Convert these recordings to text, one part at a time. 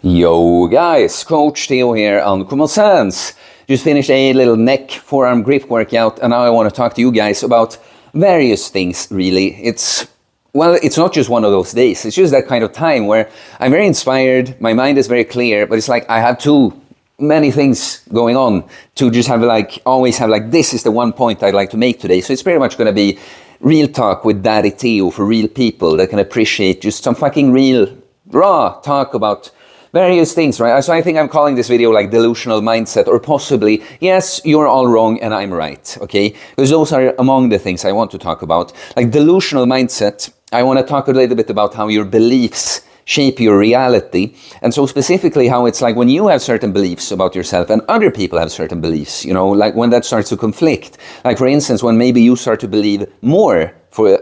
Yo guys, Coach Theo here on Common Sense. Just finished a little neck forearm grip workout and now I want to talk to you guys about various things really. It's not just one of those days. It's just that kind of time where I'm very inspired, my mind is very clear, but it's like I have too many things going on to just have always have this is the one point I'd like to make today. So it's pretty much going to be real talk with Daddy Theo for real people that can appreciate just some fucking real raw talk about various things, right? So I think I'm calling this video like Delusional Mindset, or possibly, yes, you're all wrong and I'm right, okay? Because those are among the things I want to talk about. Like Delusional Mindset, I want to talk a little bit about how your beliefs shape your reality. And so specifically how it's like when you have certain beliefs about yourself and other people have certain beliefs, you know, like when that starts to conflict. Like for instance, when maybe you start to believe more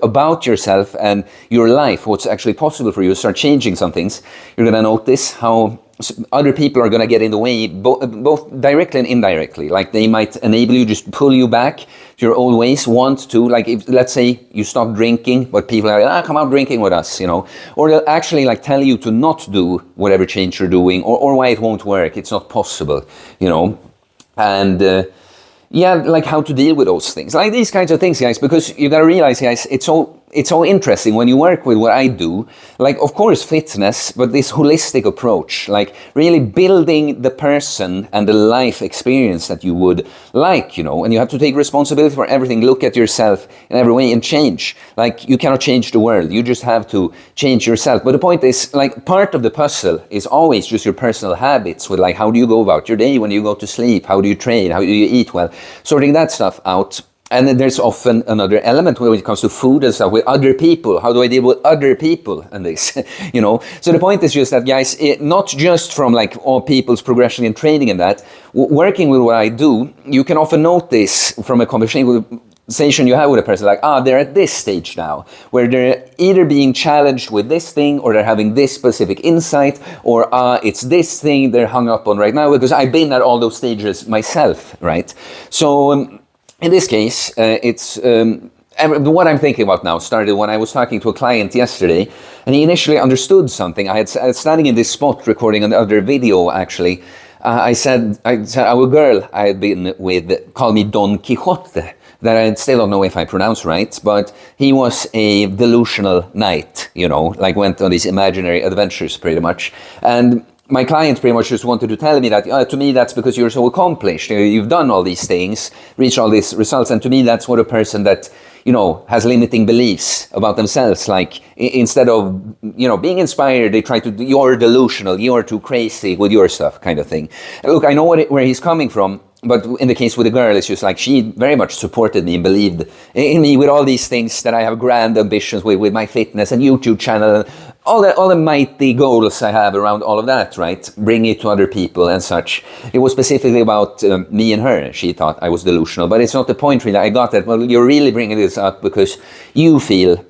about yourself and your life, what's actually possible for you, start changing some things, you're going to notice how other people are going to get in the way, both directly and indirectly. Like they might enable you, just pull you back to your old ways, want to, like if, let's say you stop drinking, but people are like, come out drinking with us, you know, or they'll actually like tell you to not do whatever change you're doing, or why it won't work, it's not possible, you know, and yeah, like how to deal with those things, like these kinds of things, guys, because you got to realize, guys, it's so interesting when you work with what I do, like of course fitness, but this holistic approach, like really building the person and the life experience that you would like, you know, and you have to take responsibility for everything, look at yourself in every way and change. Like you cannot change the world, you just have to change yourself. But the point is, like part of the puzzle is always just your personal habits with like how do you go about your day when you go to sleep, how do you train, how do you eat well, sorting that stuff out. And then there's often another element when it comes to food and stuff with other people. How do I deal with other people and this, you know? So the point is just that, guys, not just from like all people's progression in training and that, working with what I do, you can often notice from a conversation you have with a person, like, they're at this stage now, where they're either being challenged with this thing, or they're having this specific insight, or it's this thing they're hung up on right now, because I've been at all those stages myself, right? So, in this case, it's what I'm thinking about now started when I was talking to a client yesterday, and he initially understood something. I was standing in this spot recording another video, actually. I said, our girl I had been with called me Don Quixote, that I still don't know if I pronounce right, but he was a delusional knight, you know, like went on these imaginary adventures pretty much. And my client pretty much just wanted to tell me that, to me, that's because you're so accomplished. You've done all these things, reached all these results. And to me, that's what a person that, you know, has limiting beliefs about themselves. Like instead of, you know, being inspired, they try to, you're delusional, you're too crazy with your stuff kind of thing. And look, I know where he's coming from. But in the case with the girl, it's just like she very much supported me and believed in me with all these things that I have grand ambitions with my fitness and YouTube channel, and all the mighty goals I have around all of that, right? Bring it to other people and such. It was specifically about me and her. She thought I was delusional, but it's not the point really. I got that, well, you're really bringing this up because you feel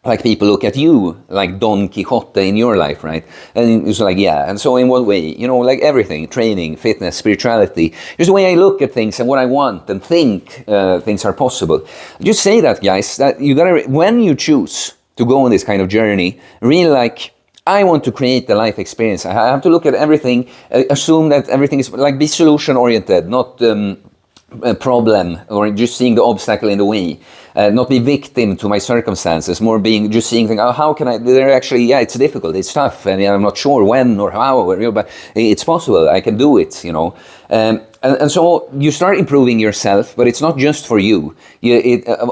like people look at you like Don Quixote in your life, right? And it's like, yeah. And so in what way? You know, like everything, training, fitness, spirituality. There's the way I look at things and what I want and think things are possible. Just say that, guys, that you gotta, when you choose to go on this kind of journey, really like, I want to create the life experience. I have to look at everything, assume that everything is like, be solution oriented, not a problem or just seeing the obstacle in the way. Not be victim to my circumstances, more being just seeing things, how can I, they're actually, yeah, it's difficult, it's tough, and I'm not sure when or how, but it's possible, I can do it, you know. And so you start improving yourself, but it's not just for you.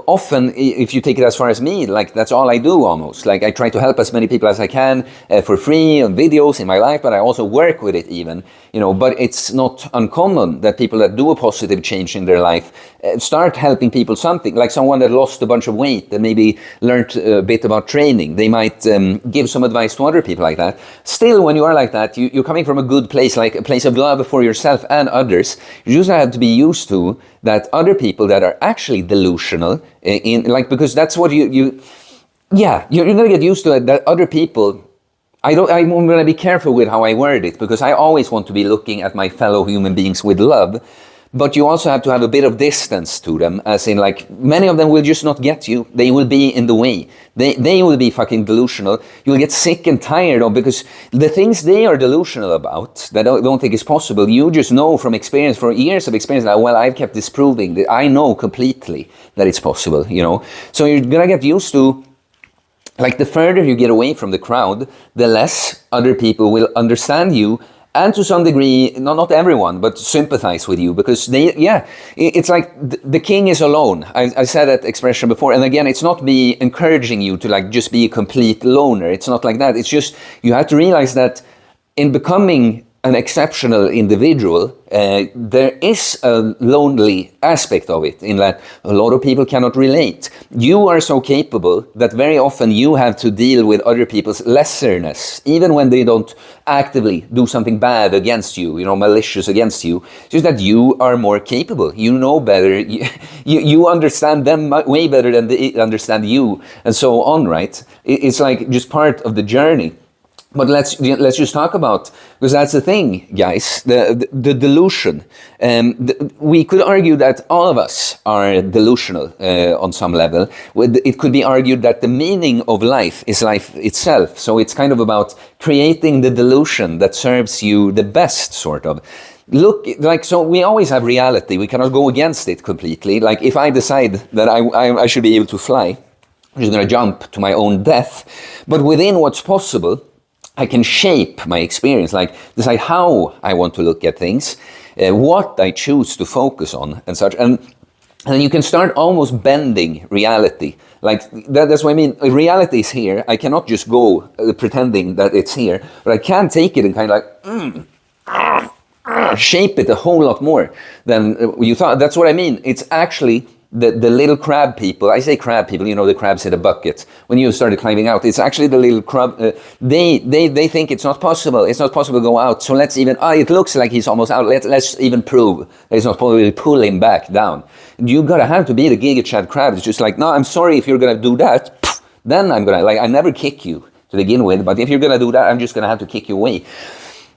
Often, if you take it as far as me, like that's all I do almost. Like I try to help as many people as I can for free on videos in my life, but I also work with it even, you know. But it's not uncommon that people that do a positive change in their life start helping people something, like someone that lost a bunch of weight and maybe learned a bit about training. They might give some advice to other people like that. Still, when you are like that, you're coming from a good place, like a place of love for yourself and others. You just have to be used to that other people that are actually delusional because that's what you're gonna get used to it, that other people. I'm gonna be careful with how I word it, because I always want to be looking at my fellow human beings with love. but you also have to have a bit of distance to them, as in like many of them will just not get you. They will be in the way. They will be fucking delusional. You'll get sick and tired of, because the things they are delusional about that I don't think is possible, you just know from experience, for years of experience, that, well, I've kept disproving that I know completely that it's possible, you know. So you're gonna get used to, like, the further you get away from the crowd, the less other people will understand you, and to some degree, not everyone, but sympathize with you, because it's like the king is alone. I said that expression before, and again, it's not me encouraging you to like just be a complete loner. It's not like that. It's just, you have to realize that in becoming an exceptional individual, there is a lonely aspect of it, in that a lot of people cannot relate. You are so capable that very often you have to deal with other people's lesserness, even when they don't actively do something bad against you, you know, malicious against you. It's just that you are more capable. You know better. You understand them way better than they understand you, and so on, right? It's like just part of the journey. But let's just talk about, because that's the thing, guys, the delusion. We could argue that all of us are delusional on some level. It could be argued that the meaning of life is life itself. So it's kind of about creating the delusion that serves you the best, sort of. Look, like, so we always have reality. We cannot go against it completely. Like, if I decide that I should be able to fly, I'm just going to jump to my own death. But within what's possible, I can shape my experience, like decide how I want to look at things, what I choose to focus on, and such. And you can start almost bending reality. Like, that's what I mean. Reality is here. I cannot just go pretending that it's here, but I can take it and kind of like shape it a whole lot more than you thought. That's what I mean. It's actually the little crab people. I say crab people, you know, the crabs in a bucket. When you started climbing out, it's actually the little crab. They think it's not possible. It's not possible to go out. So let's even. It looks like he's almost out. Let's even prove that it's not possible to pull him back down. You gotta have to be the Giga Chad crab. It's just like, no, I'm sorry if you're gonna do that. Then I'm gonna, like, I never kick you to begin with. But if you're gonna do that, I'm just gonna have to kick you away.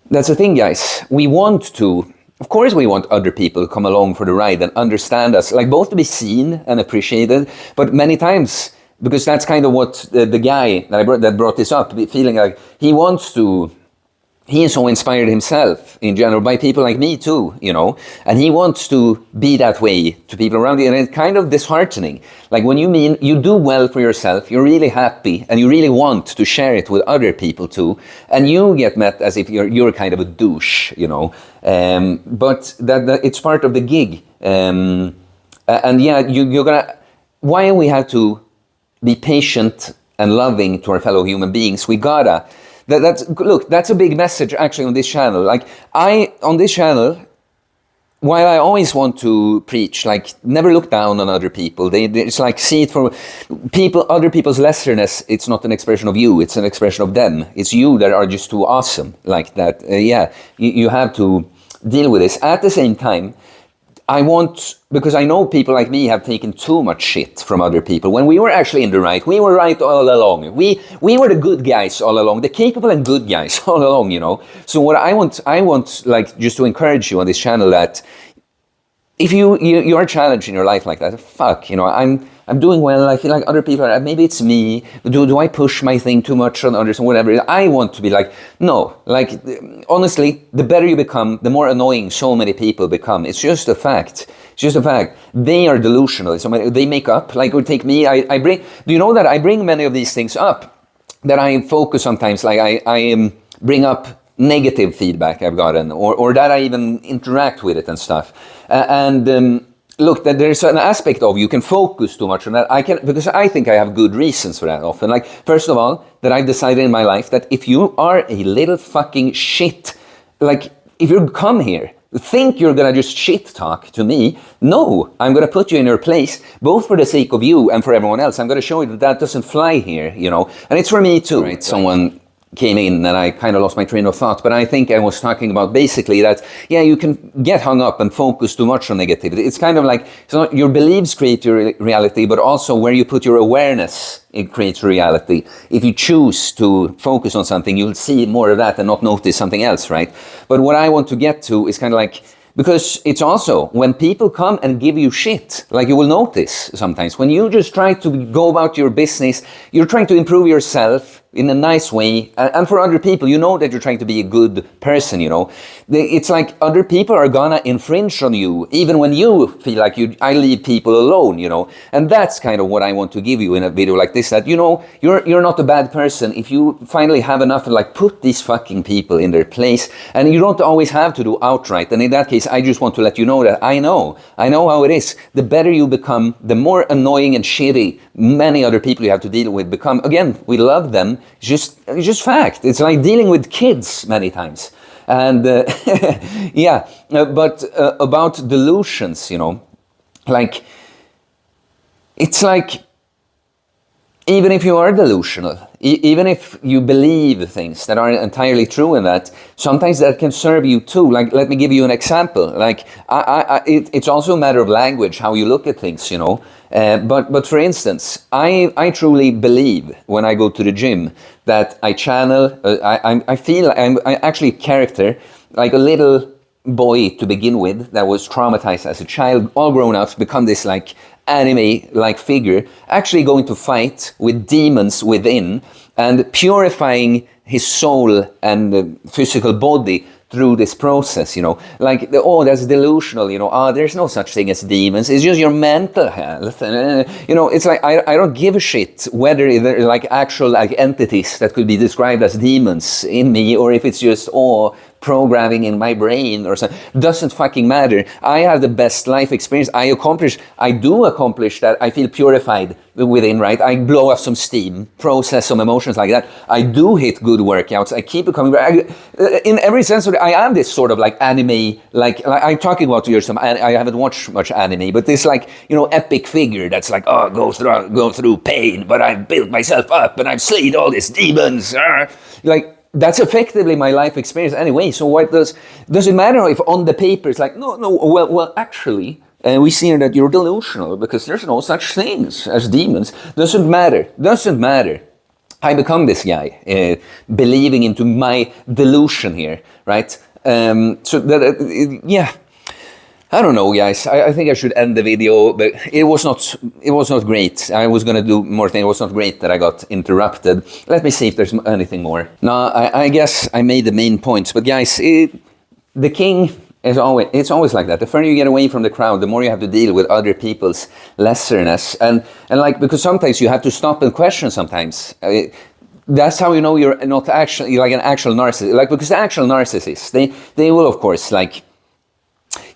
That's the thing, guys. We want to. Of course we want other people to come along for the ride and understand us, like both to be seen and appreciated, but many times, because that's kind of what the guy that brought this up, feeling like he is so inspired himself in general by people like me too, you know, and he wants to be that way to people around you, and it's kind of disheartening. Like, when you do well for yourself, you're really happy, and you really want to share it with other people too, and you get met as if you're kind of a douche, you know. But that it's part of the gig, and yeah, you're gonna. Why we have to be patient and loving to our fellow human beings? We gotta. That's a big message actually on this channel. Like, on this channel, while I always want to preach, like, never look down on other people. It's like, see it from other people's lesserness. It's not an expression of you. It's an expression of them. It's you that are just too awesome like that. You have to deal with this. At the same time, because I know people like me have taken too much shit from other people, when we were actually in the right. We were right all along. We were the good guys all along, the capable and good guys all along, you know. So what I want, like, just to encourage you on this channel, that if you're challenged in your life like that, fuck, you know, I'm doing well, I feel like other people are, maybe it's me, do I push my thing too much on others or whatever? I want to be like, no, like, honestly, the better you become, the more annoying so many people become. It's just a fact. It's just a fact. They are delusional. So they make up, like, it would take me, do you know that I bring many of these things up, that I focus sometimes, like I bring up negative feedback I've gotten, or that I even interact with it and stuff. Look, that there's an aspect of you can focus too much on that. Because I think I have good reasons for that often. Like, first of all, that I've decided in my life that if you are a little fucking shit, like, if you come here, think you're gonna just shit talk to me, no, I'm gonna put you in your place, both for the sake of you and for everyone else. I'm gonna show you that doesn't fly here, you know, and it's for me too. Right? Someone came in and I kind of lost my train of thought, but I think I was talking about basically that, yeah, you can get hung up and focus too much on negativity. It's kind of like, so your beliefs create your reality, but also where you put your awareness, it creates reality. If you choose to focus on something, you'll see more of that and not notice something else, right? But what I want to get to is kind of like, Because it's also, when people come and give you shit, like you will notice sometimes, when you just try to go about your business, you're trying to improve yourself in a nice way, and for other people, you know that you're trying to be a good person, you know. It's like other people are gonna infringe on you, even when you feel like I leave people alone, you know. And that's kind of what I want to give you in a video like this, that, you know, you're not a bad person if you finally have enough to like put these fucking people in their place, and you don't always have to do outright. And in that case, I just want to let you know that I know how it is. The better you become, the more annoying and shitty many other people you have to deal with become. Again, we love them. It's just fact. It's like dealing with kids many times. And yeah, but about delusions, you know, like, it's like, even if you are delusional, even if you believe things that aren't entirely true in that, sometimes that can serve you too. Like, let me give you an example. Like, it's also a matter of language, how you look at things, you know. But for instance, I truly believe when I go to the gym that I channel, I feel I'm actually a character, like a little boy to begin with that was traumatized as a child, all grown up, become this like anime-like figure, actually going to fight with demons within and purifying his soul and the physical body through this process, you know. Like, oh, that's delusional, you know, there's no such thing as demons, it's just your mental health. You know, it's like, I don't give a shit whether they're like actual like entities that could be described as demons in me, or if it's just, programming in my brain or something. Doesn't fucking matter. I have the best life experience. I do accomplish that. I feel purified within, right? I blow off some steam, process some emotions like that. I do hit good workouts. I keep becoming, in every sense of it, I am this sort of like anime, like I'm talking about here, I haven't watched much anime, but this like, you know, epic figure that's like, go through pain, but I've built myself up and I've slayed all these demons. Like, that's effectively my life experience anyway. So what does it matter if on the paper it's like, no, well, actually, we see here that you're delusional because there's no such things as demons. Doesn't matter. I become this guy, believing into my delusion here, right? So that, yeah. I don't know, guys. I think I should end the video, but it was not great. I was gonna do more things. It was not great that I got interrupted. Let me see if there's anything more. No, I guess I made the main points. But guys, the king is always like that. The further you get away from the crowd, the more you have to deal with other people's lesserness, and like, because sometimes you have to stop and question. Sometimes. That's how you know you're not actually like an actual narcissist. Like, because the actual narcissists, they will of course like.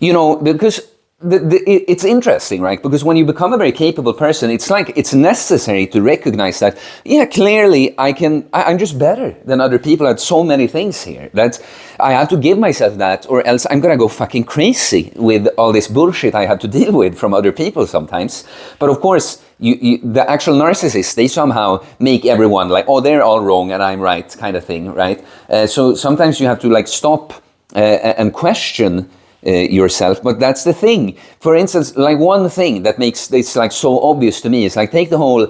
You know, because it's interesting, right? Because when you become a very capable person, it's like it's necessary to recognize that, yeah, clearly I'm just better than other people at so many things here. That I have to give myself that, or else I'm gonna go fucking crazy with all this bullshit I have to deal with from other people sometimes. But of course, the actual narcissists, they somehow make everyone like, oh, they're all wrong and I'm right, kind of thing, right? So sometimes you have to like stop and question yourself. But that's the thing. For instance, like one thing that makes this like so obvious to me is like, take the whole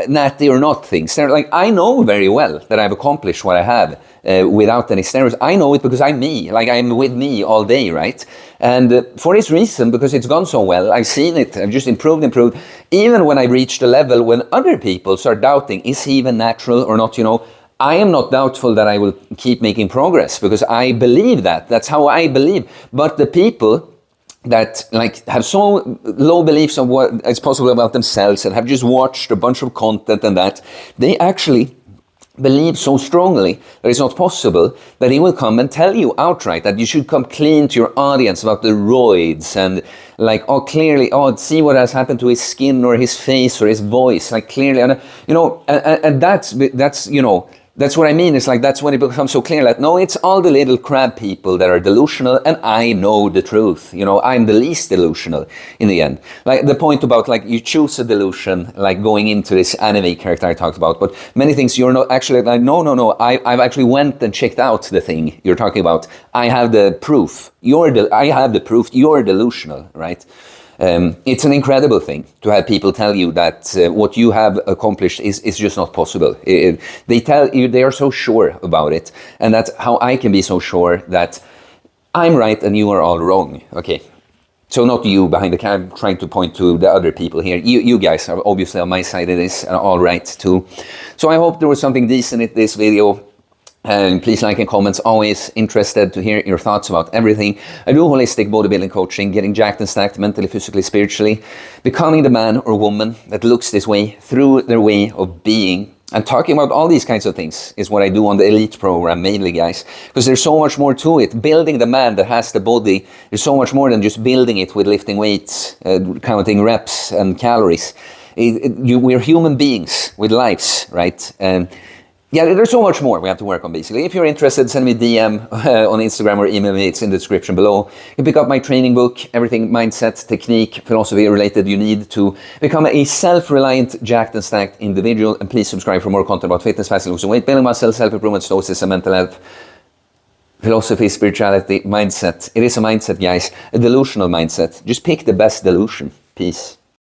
natty or not things. Like, I know very well that I've accomplished what I have without any steroids. I know it because I'm me. Like, I'm with me all day, right? And for this reason, because it's gone so well, I've seen it. I've just improved. Even when I reached a level when other people start doubting, is he even natural or not, you know, I am not doubtful that I will keep making progress because I believe that. That's how I believe. But the people that like have so low beliefs of what is possible about themselves and have just watched a bunch of content and that, they actually believe so strongly that it's not possible that he will come and tell you outright that you should come clean to your audience about the roids and like, clearly, see what has happened to his skin or his face or his voice, like clearly, and you know, and that's you know, that's what I mean. It's like, that's when it becomes so clear that, no, it's all the little crab people that are delusional and I know the truth. You know, I'm the least delusional in the end. Like the point about like, you choose a delusion, like going into this anime character I talked about, but many things you're not actually like, no, I've actually went and checked out the thing you're talking about. I have the proof. I have the proof you're delusional, right? It's an incredible thing to have people tell you that what you have accomplished is just not possible. They tell you, they are so sure about it, and that's how I can be so sure that I'm right and you are all wrong. Okay. So not you behind the camera, I'm trying to point to the other people here. You guys are obviously on my side of this and all right too. So I hope there was something decent in this video. And please like and comments. Always interested to hear your thoughts about everything. I do holistic bodybuilding coaching, getting jacked and stacked mentally, physically, spiritually, becoming the man or woman that looks this way through their way of being. And talking about all these kinds of things is what I do on the Elite program mainly, guys, because there's so much more to it. Building the man that has the body, there's so much more than just building it with lifting weights, counting reps and calories. We're human beings with lives, right? And yeah, there's so much more we have to work on, basically. If you're interested, send me a DM on Instagram or email me. It's in the description below. You can pick up my training book, everything mindset, technique, philosophy related you need to become a self-reliant, jacked and stacked individual. And please subscribe for more content about fitness, fasting, losing weight, building muscle, self-improvement, stoicism, mental health, philosophy, spirituality, mindset. It is a mindset, guys. A delusional mindset. Just pick the best delusion. Peace.